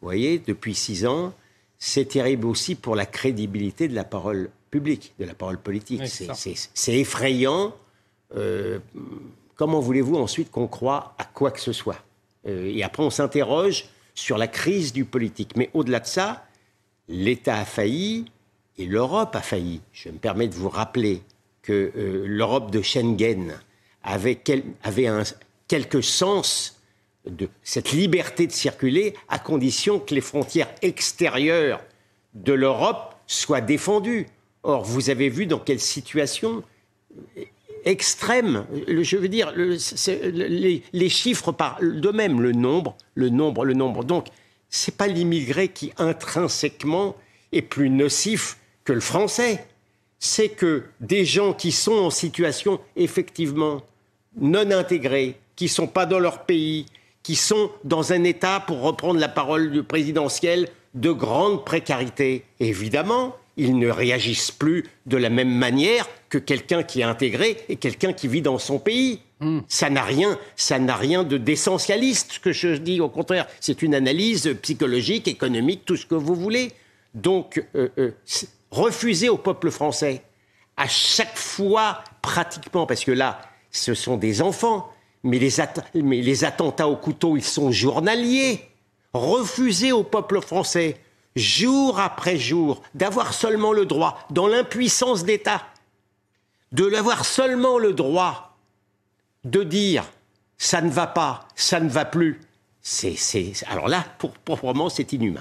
vous voyez, depuis 6 ans, c'est terrible aussi pour la crédibilité de la parole publique, de la parole politique. Oui, c'est effrayant. Comment voulez-vous ensuite qu'on croie à quoi que ce soit? Et après, on s'interroge sur la crise du politique. Mais au-delà de ça, l'État a failli et l'Europe a failli. Je me permets de vous rappeler que l'Europe de Schengen avait quelque sens de cette liberté de circuler à condition que les frontières extérieures de l'Europe soient défendues. Or, vous avez vu dans quelle situation extrême, je veux dire, les chiffres parlent d'eux-mêmes, le nombre. Donc, c'est pas l'immigré qui intrinsèquement est plus nocif que le français. C'est que des gens qui sont en situation effectivement non intégrée, qui ne sont pas dans leur pays, qui sont dans un état, pour reprendre la parole du présidentiel, de grande précarité. Et évidemment, ils ne réagissent plus de la même manière que quelqu'un qui est intégré et quelqu'un qui vit dans son pays. Ça n'a rien d'essentialiste, ce que je dis. Au contraire, c'est une analyse psychologique, économique, tout ce que vous voulez. Donc, refuser au peuple français, à chaque fois, pratiquement, parce que là, ce sont des enfants, mais les attentats au couteau, ils sont journaliers. Refuser au peuple français, jour après jour, d'avoir seulement le droit, dans l'impuissance d'État, de l'avoir seulement le droit de dire « ça ne va pas, ça ne va plus », alors là, proprement, c'est inhumain.